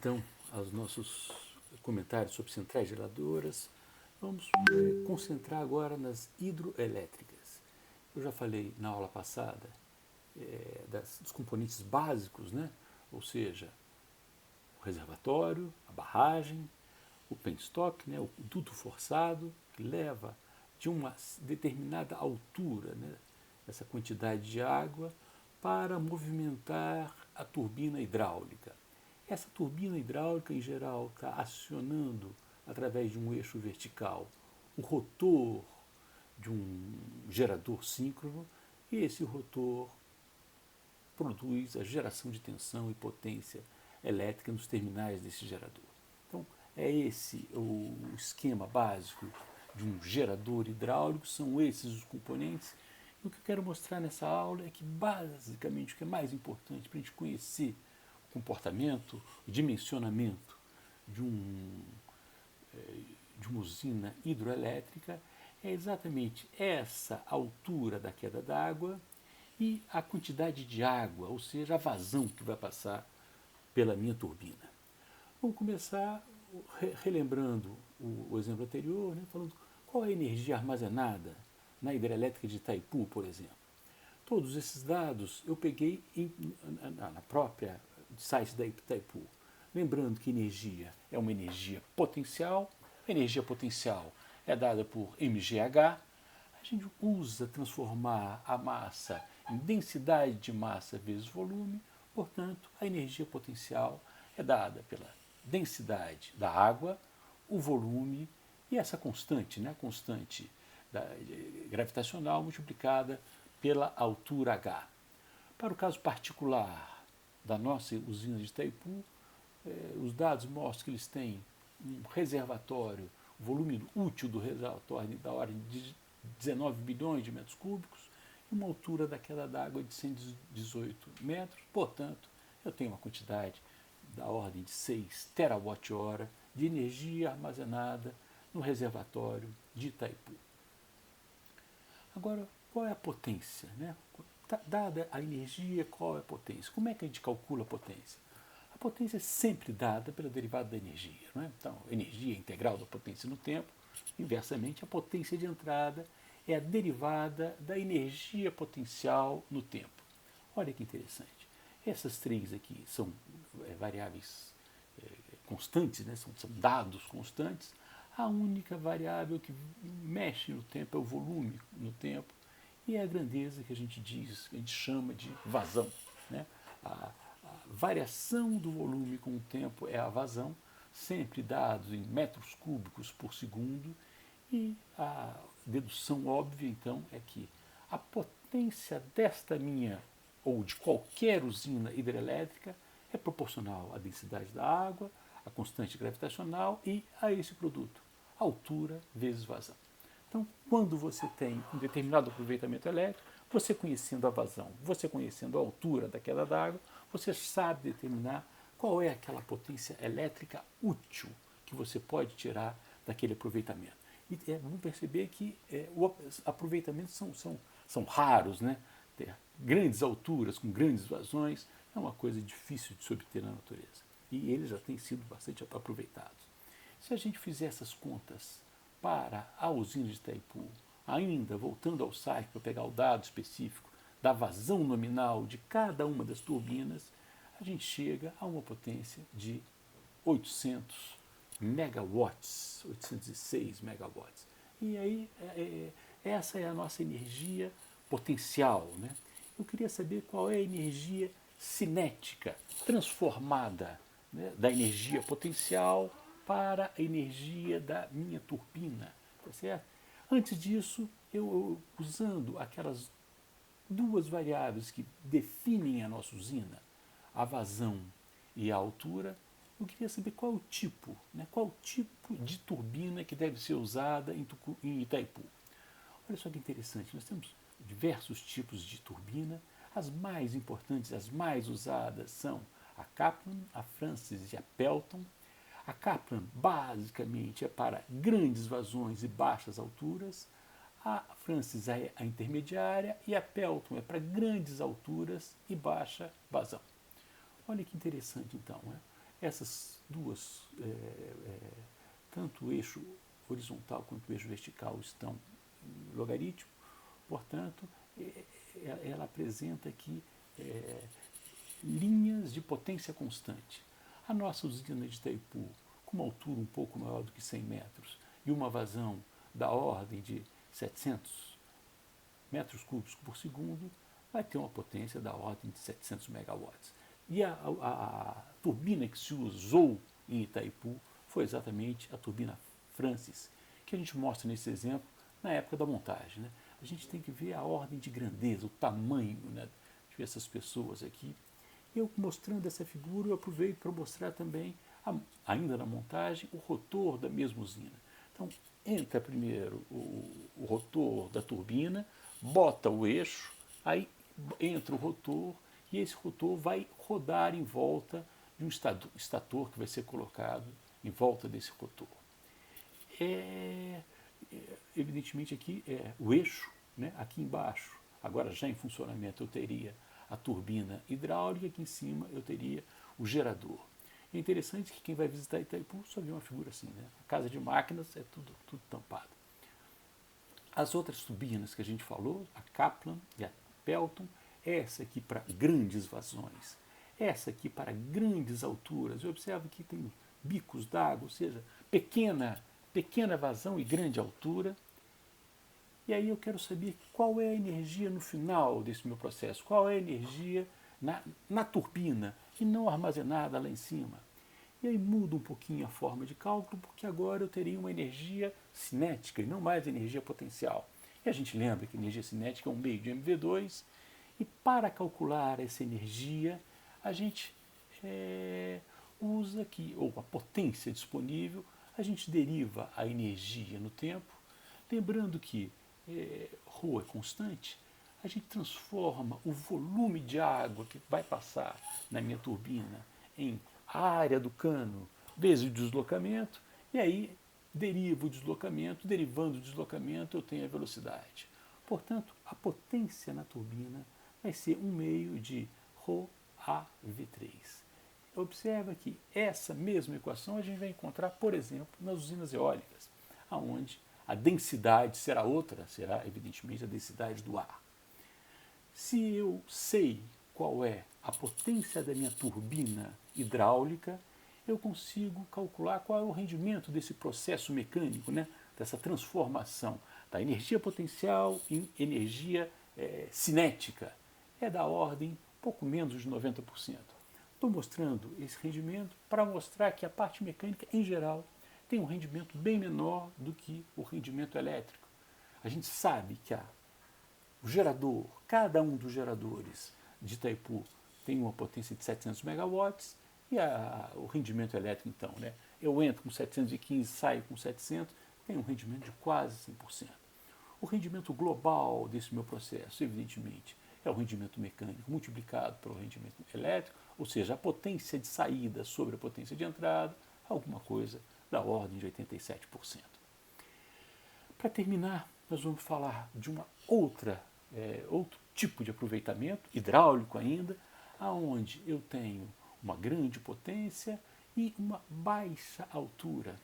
então aos nossos comentários sobre centrais geradoras. Vamos concentrar agora nas hidroelétricas. Eu já falei na aula passada dos componentes básicos, né? Ou seja, o reservatório, a barragem, o penstock, né? O duto forçado, que leva de uma determinada altura, né? Essa quantidade de água para movimentar a turbina hidráulica. Essa turbina hidráulica, em geral, está acionando, através de um eixo vertical, o rotor de um gerador síncrono, e esse rotor produz a geração de tensão e potência elétrica nos terminais desse gerador. Então, é esse o esquema básico de um gerador hidráulico, são esses os componentes. E o que eu quero mostrar nessa aula é que, basicamente, o que é mais importante para a gente conhecer o comportamento, o dimensionamento de, de uma usina hidroelétrica é exatamente essa altura da queda d'água e a quantidade de água, ou seja, a vazão que vai passar pela minha turbina. Vamos começar relembrando o exemplo anterior, né, falando qual é a energia armazenada na hidrelétrica de Itaipu, por exemplo. Todos esses dados eu peguei na própria site da Itaipu. Lembrando que energia é uma energia potencial, a energia potencial é dada por mgh, a gente usa transformar a massa em densidade de massa vezes volume, portanto, a energia potencial é dada pela densidade da água, o volume e essa constante, né, a constante gravitacional multiplicada pela altura h. Para o caso particular da nossa usina de Itaipu, os dados mostram que eles têm um reservatório, o volume útil do reservatório da ordem de 19 bilhões de metros cúbicos e uma altura da queda d'água de 118 metros. Portanto, eu tenho uma quantidade da ordem de 6 terawatt-hora de energia armazenada no reservatório de Itaipu. Agora, qual é a potência, né? Dada a energia, qual é a potência? Como é que a gente calcula a potência? A potência é sempre dada pela derivada da energia. Não é? Então, a energia integral da potência no tempo, inversamente, a potência de entrada é a derivada da energia potencial no tempo. Olha que interessante. Essas três aqui são variáveis constantes, né? são dados constantes. A única variável que mexe no tempo é o volume no tempo e é a grandeza que a gente diz, que a gente chama de vazão. Né? A variação do volume com o tempo é a vazão, sempre dados em metros cúbicos por segundo, e a dedução óbvia, então, é que a potência desta minha ou de qualquer usina hidrelétrica é proporcional à densidade da água, à constante gravitacional e a esse produto, altura vezes vazão. Então, quando você tem um determinado aproveitamento elétrico, você conhecendo a vazão, você conhecendo a altura da queda d'água, você sabe determinar qual é aquela potência elétrica útil que você pode tirar daquele aproveitamento. E vamos perceber que os aproveitamentos são raros, né? Ter grandes alturas, com grandes vazões, é uma coisa difícil de se obter na natureza. E eles já têm sido bastante aproveitados. Se a gente fizer essas contas para a usina de Itaipu, ainda voltando ao site para pegar o dado específico da vazão nominal de cada uma das turbinas, a gente chega a uma potência de 800 megawatts, 806 megawatts. E aí, essa é a nossa energia potencial. Né? Eu queria saber qual é a energia cinética transformada, né, da energia potencial para a energia da minha turbina. Tá certo? Antes disso, eu usando aquelas duas variáveis que definem a nossa usina, a vazão e a altura, eu queria saber qual é o tipo, né, qual o tipo de turbina que deve ser usada em Itaipu. Olha só que interessante, nós temos diversos tipos de turbina, as mais importantes, as mais usadas são a Kaplan, a Francis e a Pelton. A Kaplan basicamente é para grandes vazões e baixas alturas, a Francis é a intermediária e a Pelton é para grandes alturas e baixa vazão. Olha que interessante então, né? essas duas, tanto o eixo horizontal quanto o eixo vertical estão em logaritmo, portanto, ela apresenta aqui linhas de potência constante. A nossa usina de Itaipu, com uma altura um pouco maior do que 100 metros e uma vazão da ordem de 700 metros cúbicos por segundo, vai ter uma potência da ordem de 700 megawatts. E a turbina que se usou em Itaipu foi exatamente a turbina Francis, que a gente mostra nesse exemplo na época da montagem. Né? A gente tem que ver a ordem de grandeza, o tamanho, né, de essas pessoas aqui. Eu mostrando essa figura, eu aproveito para mostrar também, ainda na montagem, o rotor da mesma usina. Então, entra primeiro o rotor da turbina, bota o eixo, aí entra o rotor e esse rotor vai rodar em volta de um estator que vai ser colocado em volta desse rotor. Evidentemente aqui o eixo, né, aqui embaixo, agora já em funcionamento eu teria a turbina hidráulica, aqui em cima eu teria o gerador. É interessante que quem vai visitar Itaipu só vê uma figura assim, né? A casa de máquinas é tudo tampado. As outras turbinas que a gente falou, a Kaplan e a Pelton, essa aqui para grandes vazões, essa aqui para grandes alturas. Eu observo que tem bicos d'água, ou seja, pequena vazão e grande altura. E aí eu quero saber qual é a energia no final desse meu processo, qual é a energia na turbina e não armazenada lá em cima. E aí muda um pouquinho a forma de cálculo, porque agora eu teria uma energia cinética e não mais energia potencial. E a gente lembra que a energia cinética é um meio de MV2, e para calcular essa energia, a gente usa aqui, ou a potência disponível, a gente deriva a energia no tempo, lembrando que ρ é constante, a gente transforma o volume de água que vai passar na minha turbina em a área do cano vezes o deslocamento, e aí derivo o deslocamento, derivando o deslocamento eu tenho a velocidade. Portanto, a potência na turbina vai ser um meio de ρAV3. Observa que essa mesma equação a gente vai encontrar, por exemplo, nas usinas eólicas, onde a densidade será outra, será evidentemente a densidade do ar. Se eu sei qual é a potência da minha turbina hidráulica, eu consigo calcular qual é o rendimento desse processo mecânico, né, dessa transformação da energia potencial em energia cinética. É da ordem pouco menos de 90%. Estou mostrando esse rendimento para mostrar que a parte mecânica, em geral, tem um rendimento bem menor do que o rendimento elétrico. A gente sabe que o gerador, cada um dos geradores de Itaipu tem uma potência de 700 megawatts e o rendimento elétrico, então, né? Eu entro com 715, saio com 700, tem um rendimento de quase 100%. O rendimento global desse meu processo, evidentemente, é o rendimento mecânico multiplicado pelo rendimento elétrico, ou seja, a potência de saída sobre a potência de entrada, alguma coisa da ordem de 87%. Para terminar, nós vamos falar de uma outro tipo de aproveitamento, hidráulico ainda, aonde eu tenho uma grande potência e uma baixa altura.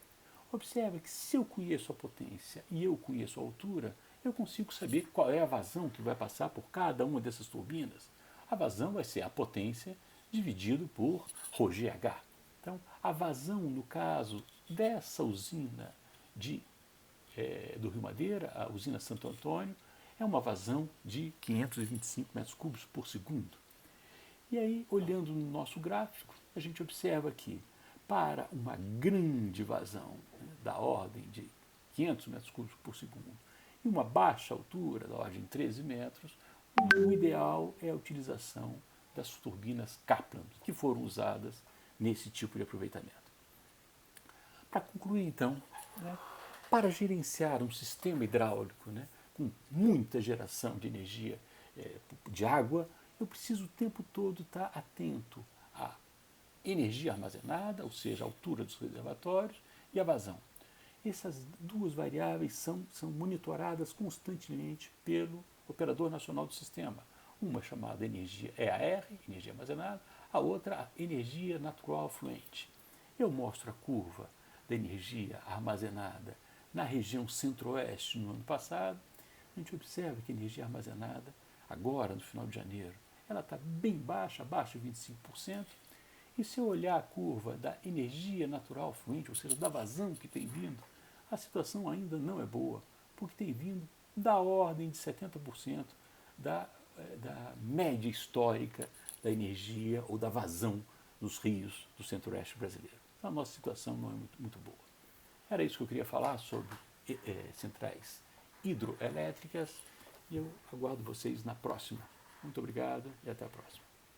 Observe que se eu conheço a potência e eu conheço a altura, eu consigo saber qual é a vazão que vai passar por cada uma dessas turbinas. A vazão vai ser a potência dividido por ρGH. Então, a vazão, no caso dessa usina do Rio Madeira, a usina Santo Antônio, é uma vazão de 525 metros cúbicos por segundo. E aí, olhando no nosso gráfico, a gente observa que para uma grande vazão, né, da ordem de 500 metros cúbicos por segundo e uma baixa altura, da ordem de 13 metros, o ideal é a utilização das turbinas Kaplan, que foram usadas nesse tipo de aproveitamento. Para concluir, então, né, para gerenciar um sistema hidráulico, né, com muita geração de energia de água, eu preciso o tempo todo estar atento à energia armazenada, ou seja, a altura dos reservatórios, e a vazão. Essas duas variáveis são monitoradas constantemente pelo Operador Nacional do Sistema. Uma chamada energia EAR, energia armazenada, A outra, a energia natural fluente. Eu mostro a curva da energia armazenada na região centro-oeste no ano passado. A gente observa que a energia armazenada, agora, no final de janeiro, ela está bem baixa, abaixo de 25%. E se eu olhar a curva da energia natural fluente, ou seja, da vazão que tem vindo, a situação ainda não é boa, porque tem vindo da ordem de 70% da média histórica da energia ou da vazão nos rios do centro-oeste brasileiro. Então, a nossa situação não é muito boa. Era isso que eu queria falar sobre centrais hidroelétricas e eu aguardo vocês na próxima. Muito obrigado e até a próxima.